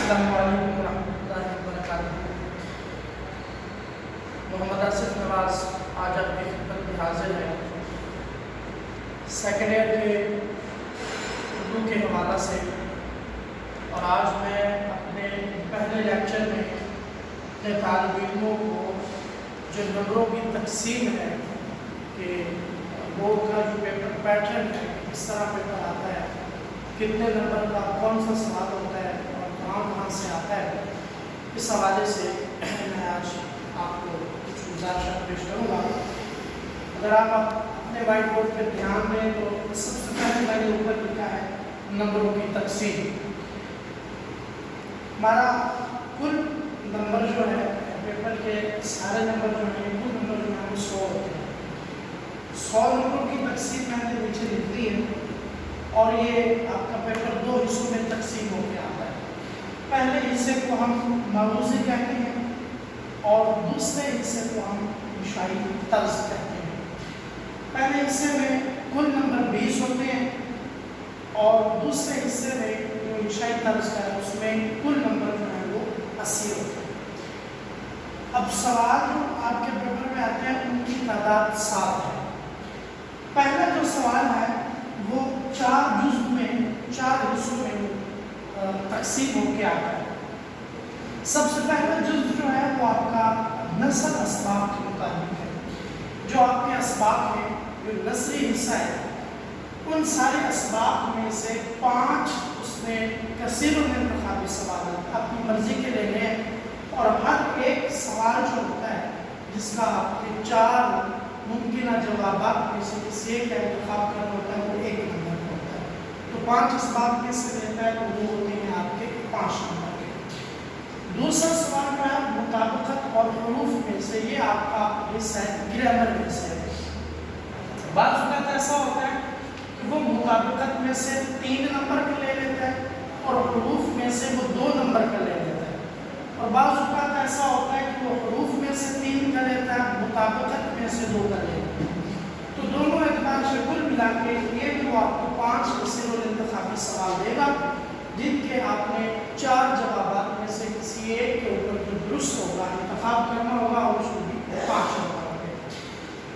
السلام علیکم ورحمۃ اللہ وبرکاتہ۔ محمد آصف نواز آج آپ کی خدمت میں حاضر ہے سیکنڈ ایئر کے اردو کے حوالہ سے، اور آج میں اپنے پہلے لیکچر میں اپنے طالب علموں کو جو نمبروں کی تقسیم ہے کہ بورڈ کا جو پیپر پیٹرن ہے کس طرح پیپر آتا ہے، کتنے نمبر کا کون سا سوال ہوتا ہے اور کہاں سے آتا ہے، اس حوالے سے میں آج آپ کو کچھ گزارشات پیش کروں گا۔ اگر آپ اپنے وائٹ بورڈ پہ دھیان دیں تو سب سے پہلے میں نے اوپر لکھا ہے نمبروں کی تقسیم۔ ہمارا کل نمبر جو ہے پیپر کے سارے نمبر جو ہیں کل نمبر جو ہیں 100 ہوتے ہیں۔ 100 نمبروں کی تقسیم میں نے نیچے لکھ دی ہے، اور یہ آپ کا پیپر 2 حصوں میں تقسیم ہو کے آتا ہے۔ پہلے حصے کو ہم موضوعی کہتے ہیں اور دوسرے حصے کو ہم انشائی طرز کہتے ہیں۔ پہلے حصے میں کل نمبر 20 ہوتے ہیں، اور دوسرے حصے میں جو انشائی طرز کا ہے اس میں کل نمبر جو ہے وہ 80 ہوتے ہیں۔ اب سوال جو آپ کے پیپر میں آتے ہیں ان کی تعداد 7 ہے۔ پہلا جو سوال ہے وہ 4 جزء میں 4 حصوں میں تقسیم ہو کے آتا ہے۔ سب سے پہلا جزء جو ہے وہ آپ کا نسل اسباب کے متعلق ہے۔ جو آپ کے اسباب ہیں جو نسلی حصہ ہے، ان سارے اسباب میں سے 5 اس نے کثیر الانتخابی سوالات اپنی مرضی کے لینے ہیں، اور ہر ایک سوال جو ہوتا ہے جس کا آپ کے 4 ممکنہ جوابات میں سے کسی ایک کا انتخاب کرنا ہوتا ہے وہ 1 نمبر کا ہوتا ہے۔ تو 5 اسباب میں سے رہتا ہے تو وہ ہوتے ہیں آپ کے 5 نمبر کے۔ دوسرا سوال جو ہے مطابقت اور حروف میں سے، یہ آپ کا حصہ ہے گرامر میں سے۔ بعض اوقات ایسا ہوتا ہے کہ وہ مطابقت میں سے 3 نمبر کا لے لیتا ہے اور حروف میں سے وہ 2 نمبر کا لے لیتا ہے، اور بعض اوقات ایسا ہوتا ہے کہ وہ حروف میں سے 3 کا لیتا ہے، مطابقت میں سے 2 کا لیتا ہے۔ تو دونوں اعتبار سے کل ملا کے یہ جو آپ کو 5 کثیر الانتخابی سوال دے گا، جن کے آپ نے 4 جوابات میں سے کسی ایک کے اوپر جو درست ہوگا انتخاب کرنا ہوگا، اور اس کو بھی 5 ہوگا۔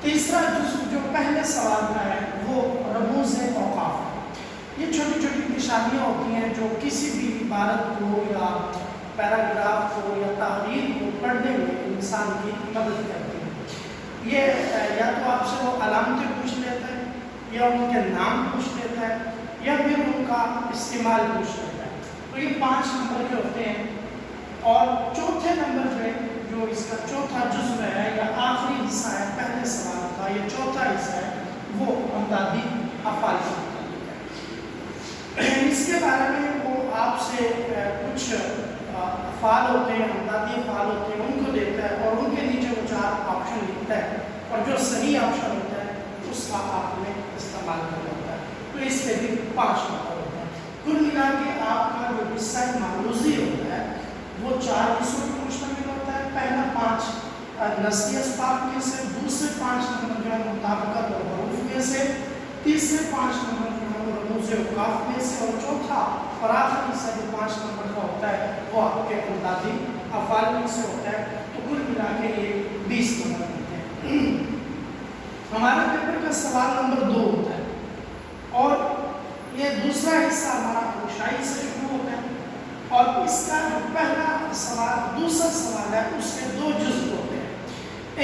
تیسرا جزء جو پہلے سوال کا ہے وہ رموز اوقاف ہے۔ یہ چھوٹی چھوٹی نشانیاں ہوتی ہیں جو کسی بھی عبارت کو یا پیراگراف کو یا تحریر کو پڑھنے میں انسان کی مدد کرتی ہے۔ یہ یا تو آپ سے وہ علامتیں پوچھ لیتا ہے، یا ان کے نام پوچھ لیتا ہے، یا پھر ان کا استعمال پوچھ لیتا ہے۔ تو یہ 5 نمبر کے ہوتے ہیں، اور چوتھے نمبر پہ جو اس کا چوتھا جزء ہے یا آخری حصہ ہے پہلے سوال کا، یہ چوتھا حصہ ہے وہ امدادی افعال کا متعلق ہے۔ اس کے بارے میں وہ آپ سے کچھ افعال ہوتے ہیں، امدادی افعال ہوتے ہیں، ان کو دیتا ہے اور ان کے نیچے وہ 4 آپشن لکھتا ہے، اور جو صحیح آپشن ہوتا ہے اس کا آپ نے استعمال کرنا ہوتا ہے۔ تو اس کے بھی 5 نمبر ہوتا ہے۔ کل ملا کے آپ کا جو حصہ معروضی ہوتا ہے وہ 4 حصوں پر مشتمل ہوتا ہے۔ پہلا 5 نسلی اسباب میں سے، دوسرے 5 نمبر جو ہے مطابقت اور حروف میں سے، تیسرے 5 نمبر جو ہے وہ رموز اوقاف میں سے، اور چوتھا اور آخری حصہ جو 5 نمبر کا ہوتا ہے وہ آپ کے امدادی افعال میں سے ہوتا ہے۔ تو کل ملا کے یہ 20 نمبر ہوتے ہیں۔ ہمارے پیپر کا سوال نمبر 2 ہوتا ہے، اور یہ دوسرا حصہ ہمارا انشائی سے شروع ہوتا ہے، اور اس کا جو پہلا سوال دوسرا سوال ہے اس کے 2 جزء ہوتے ہیں۔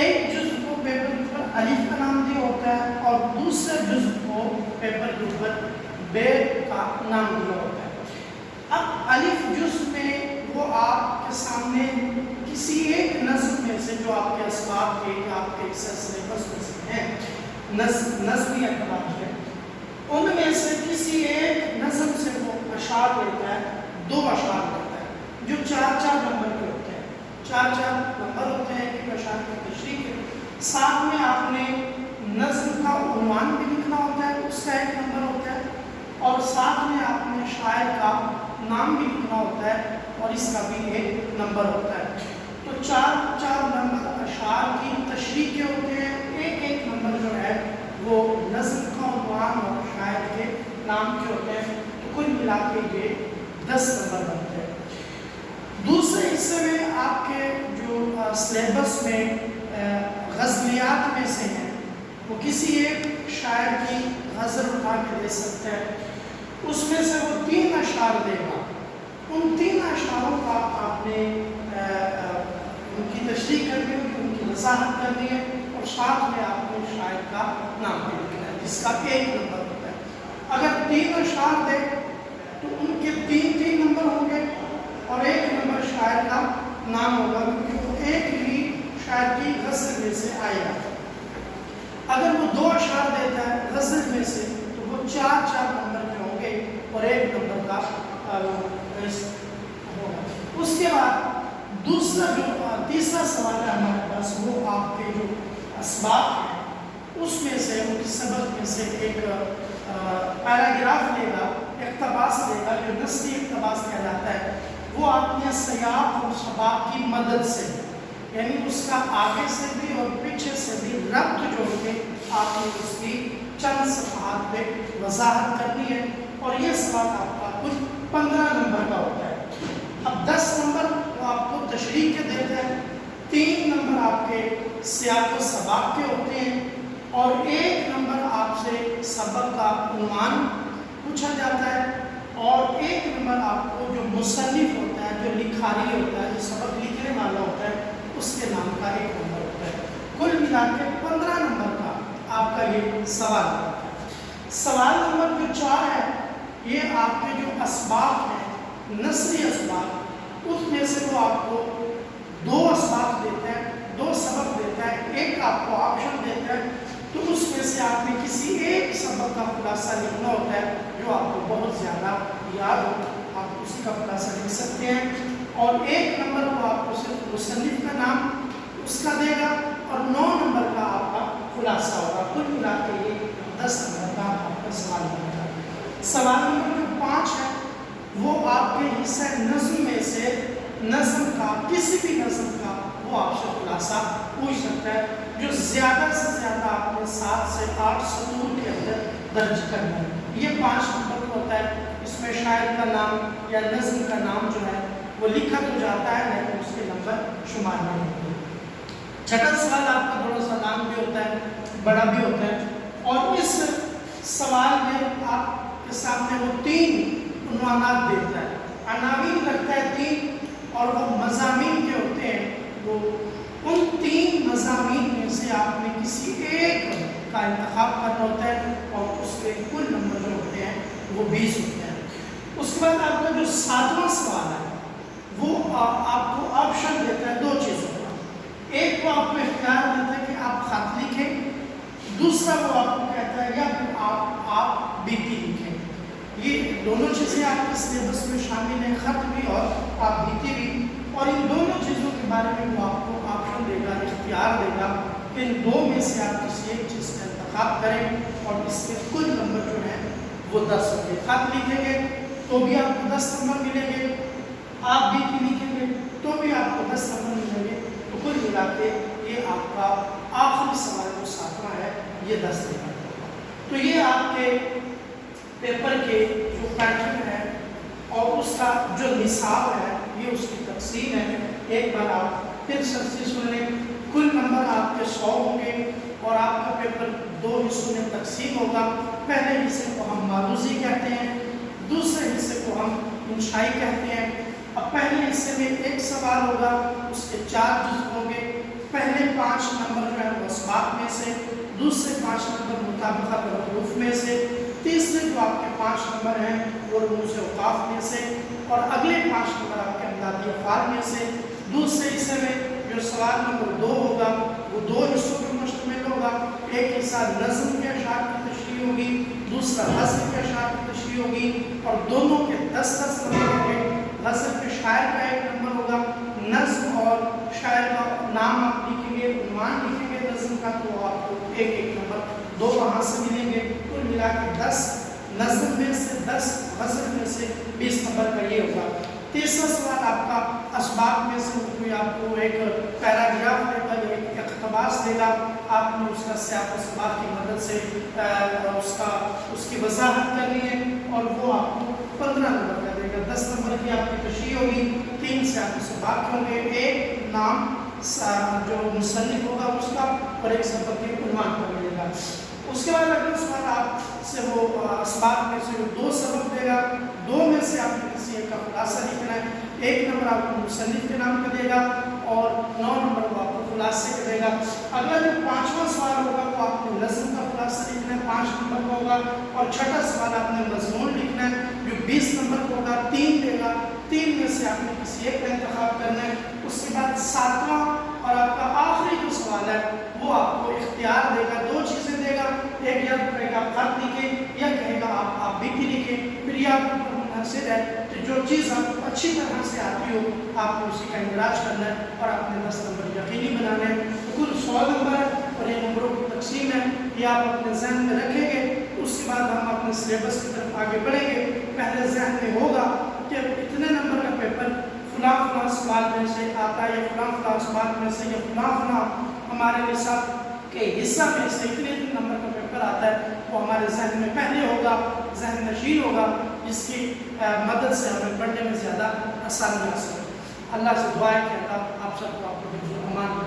ایک جزء کو پیپر کے اوپر الف کا نام دیا ہوتا ہے، اور دوسرے جزء کو پیپر کے اوپر بے کا نام دیا ہوتا ہے۔ اب الف جزء میں وہ آپ کے سامنے کسی ایک نظم میں سے جو آپ کے اسباب کے یا آپ کے سلیبس میں سے ہیں، نظمی اعتبار سے ان میں سے کسی ایک نظم سے وہ اشعار لیتا ہے، 2 اشعار لیتا ہے جو 4 نمبر کے ہوتے ہیں۔ 4 نمبر ہوتے ہیں کہ اشعار کی تشریح کے ساتھ میں آپ نے نظم کا عنوان بھی لکھنا ہوتا ہے، اس کا 1 نمبر ہوتا ہے، اور ساتھ میں آپ نے شاعر کا نام بھی لکھنا ہوتا ہے، اور اس کا بھی 1 نمبر ہوتا ہے۔ تو 4 نمبر اشعار کی تشریح کے ہوتے ہیں، ایک نمبر جو ہے وہ نظم کا عنوان اور شاعر کے نام کے ہوتے ہیں۔ تو کل ملا کے یہ 10 نمبر بنتے ہیں۔ آپ کے جو سلیبس میں غزلیات میں سے ہیں وہ کسی ایک شاعر کی غزل اٹھا کے دے سکتے ہیں، اس میں سے وہ 3 اشعار دے گا، ان 3 اشعاروں کا آپ نے ان کی تشریح کرنی ہے، ان کی وضاحت کرنی ہے اور ساتھ میں آپ کو شاعر کا نام بھی لکھنا ہے جس کا 1 نمبر ہوتا ہے۔ اگر 3 اشعار دے تو ان کے 3 نمبر ہوں گے اور 1 نمبر شاعر کا نام ہوگا کیونکہ وہ ایک ہی شاعر کی غزل میں سے آئے گا۔ اگر وہ 2 اشعار دیتا ہے غزل میں سے تو وہ 4 نمبر کے ہوں گے اور 1 نمبر کا ہوگا۔ اس کے بعد تیسرا سوال ہے ہمارے پاس، وہ آپ کے جو اسباق ہیں اس میں سے ان کی سبق میں سے ایک پیراگراف لے گا، اقتباس لے گا جو نثری اقتباس کہلاتا ہے، وہ آپ نے سیاق اور سباق کی مدد سے، یعنی اس کا آگے سے بھی اور پیچھے سے بھی ربط جوڑ کے آپ نے اس کی چند صفحات پہ وضاحت کرنی ہے اور یہ سوال آپ کا کل 15 نمبر کا ہوتا ہے۔ اب 10 نمبر وہ آپ کو تشریح کے دیتے ہیں، 3 نمبر آپ کے سیاق و سباق کے ہوتے ہیں اور 1 نمبر آپ سے سبق کا عنوان پوچھا جاتا ہے اور 1 نمبر آپ کو جو مصنف ہوتا ہے، جو لکھاری ہوتا ہے، جو سبق لکھنے والا ہوتا ہے، اس کے نام کا 1 نمبر ہوتا ہے۔ کل ملا کے 15 نمبر کا آپ کا یہ سوال ہوتا ہے۔ سوال نمبر جو 4 ہے یہ آپ کے جو اسباق ہیں، نثری اسباق، اس میں سے وہ آپ کو 2 اسباق دیتا ہے، 2 سبق دیتا ہے، ایک آپ کو آپشن دیتا ہے، تو اس میں سے آپ نے کسی ایک سبق کا خلاصہ لکھنا ہوتا ہے جو آپ کو بہت زیادہ یاد ہو، آپ اسی کا خلاصہ لکھ سکتے ہیں اور 1 نمبر وہ آپ کو صرف مصنف کا نام اس کا دے گا اور 9 نمبر کا آپ کا خلاصہ ہوگا۔ کل ملا کے یہ 10 نمبر کا آپ کا سوال ہوگا۔ سوال نمبر جو 5 ہے وہ آپ کے حصہ نظم میں سے نظم کا، کسی بھی نظم کا وہ آپ سے خلاصہ پوچھ سکتا ہے جو زیادہ سے زیادہ آپ نے 7 سے 8 سطور کے اندر درج کرنا ہے۔ یہ 5 نمبر کا ہوتا ہے، اس میں شاعر کا نام یا نظم کا نام جو ہے وہ لکھا تو جاتا ہے لیکن اس کے نمبر شمار نہیں ہوتے۔ چھٹا سوال آپ کا تھوڑا سا لانگ بھی ہوتا ہے، بڑا بھی ہوتا ہے اور اس سوال میں آپ کے سامنے وہ 3 عنوانات دیتا ہے، عناوین رکھتا ہے 3 اور وہ مضامین کے ہوتے ہیں، وہ ان 3 مضامین میں سے آپ نے کسی ایک کا انتخاب کرنا ہوتا ہے اور اس کے کل نمبر جو ہوتے ہیں وہ 20 ہوتے ہیں۔ اس کے بعد آپ کا جو 7واں سوال ہے وہ آپ کو آپشن دیتا ہے 2 چیزوں کا، ایک کو آپ کو اختیار دیتا ہے کہ آپ خط لکھیں، دوسرا وہ آپ کو کہتا ہے یا پھر آپ بیتی لکھیں۔ یہ دونوں چیزیں آپ کے سلیبس میں شامل ہیں، خط بھی اور آپ بیتی بھی، اور ان دونوں چیزوں کے بارے میں وہ آپ کو آپشن دے گا، اختیار دے گا کہ ان 2 میں سے آپ کسی ایک چیز کا انتخاب کریں اور اس کے کل نمبر جو ہیں وہ 10 ہوں گے۔ خط لکھیں گے تو بھی آپ کو 10 نمبر ملیں گے، آپ بیتی لکھیں گے تو بھی آپ کو 10 نمبر ملیں گے، تو کل ملا کے یہ آپ کا آخری سوال جو 7واں ہے یہ 10 نمبر ہوگا۔ تو یہ آپ کے پیپر کے جو پیٹرن ہے اور اس کا جو نصاب ہے یہ اس کی تقسیم ہے۔ ایک بار آپ پھر سے سن لیں، کل نمبر آپ کے 100 ہوں گے اور آپ کا پیپر 2 حصوں میں تقسیم ہوگا۔ پہلے حصے کو ہم معروضی کہتے ہیں، دوسرے حصے کو ہم انشائی کہتے ہیں۔ اب پہلے حصے میں ایک سوال ہوگا، اس کے 4 جزء ہوں گے، پہلے 5 نمبر جو ہے وہ اسباق میں سے، دوسرے 5 نمبر مطابقت اور حروف میں سے، تیسرے جو آپ کے 5 نمبر ہیں وہ رموز اوقاف میں سے، اور اگلے 5 نمبر آپ کے امدادی افعال میں سے۔ دوسرے حصے میں جو سوال نمبر 2 ہوگا وہ 2 حصوں پر مشتمل ہوگا، ایک حصہ نظم کے اشعار کی تشریح ہوگی، دوسرا غزل کے اشعار کی تشریح ہوگی اور دونوں کے 10 نمبر ہوں گے۔ غزل کے شاعر کا 1 نمبر ہوگا، نظم اور شاعر کا نام آپ لکھیں گے، عنوان لکھیں گے نظم کا تو آپ کو 1 نمبر 2 وہاں سے ملیں گے، کل ملا کے 10 نظم میں سے 10 غزل میں سے 20 نمبر کا یہ ہوگا۔ تیسرا سوال آپ کا اسباق میں سے کوئی آپ کو ایک پیراگراف دے گا، ایک اقتباس دے گا، آپ نے اس کا سیاق و سباق کی مدد سے اس کی وضاحت کرنی ہے اور وہ آپ کو 15 نمبر کا دے گا. 10 نمبر کی آپ کی تشریح ہوگی. 3 سے آپ اس سے بات کریں گے. ایک نام جو مصنف ہوگا اس کا اور ایک سبق کے عنوان پر ملے گا. اس کے بعد اگلا سوال آپ سے وہ اسباب میں سے 2 سبق دے گا. 2 میں سے آپ نے کسی ایک کا خلاصہ لکھنا ہے. 1 نمبر آپ کو مصنف کے نام کا دے گا اور 9 نمبر کو آپ کو خلاصے کا دے گا. اگلا جو 5واں سوال ہوگا وہ آپ کو نظم کا خلاصہ لکھنا ہے, 5 نمبر کا ہوگا. اور 6واں سوال آپ نے مضمون لکھنا ہے جو 20 نمبر کا ہوگا. 3 دے گا. 3 میں سے آپ نے کسی ایک کا انتخاب کرنا ہے. اس کے بعد 7واں اور آپ کا آخری جو سوال ہے وہ آپ کو اختیار دے گا. 2 چیزیں دے گا. ایک یا کہے گا آپ خط لکھیں یا کہے گا آپ بھی لکھیں. پھر یہ آپ کو منحصر ہے کہ جو چیز آپ کو اچھی طرح سے آتی ہو آپ کو اسی کا اندراج کرنا ہے اور اپنے 10 نمبر یقینی بنانے ہیں. کل 100 نمبر ہے اور یہ نمبروں کی تقسیم ہے. یہ آپ اپنے ذہن میں رکھیں گے. اس کے بعد ہم اپنے سلیبس کی طرف آگے بڑھیں گے. پہلے ذہن میں ہوگا کہ اتنے نمبر کا پیپر فلاں فلاں سوال میں سے آتا ہے یا فلاں فلاں سوال میں سے یا فلاں فلاں ہمارے نصاب کے حصہ میں سے اتنے نمبر کا پیپر آتا ہے. وہ ہمارے ذہن میں پہلے ہوگا, ذہن نشین ہوگا, جس کی مدد سے ہمیں پڑھنے میں زیادہ آسانی حاصل ہوگی. اللہ سے دعا ہے کہ اللہ آپ سب کو آپ کو امان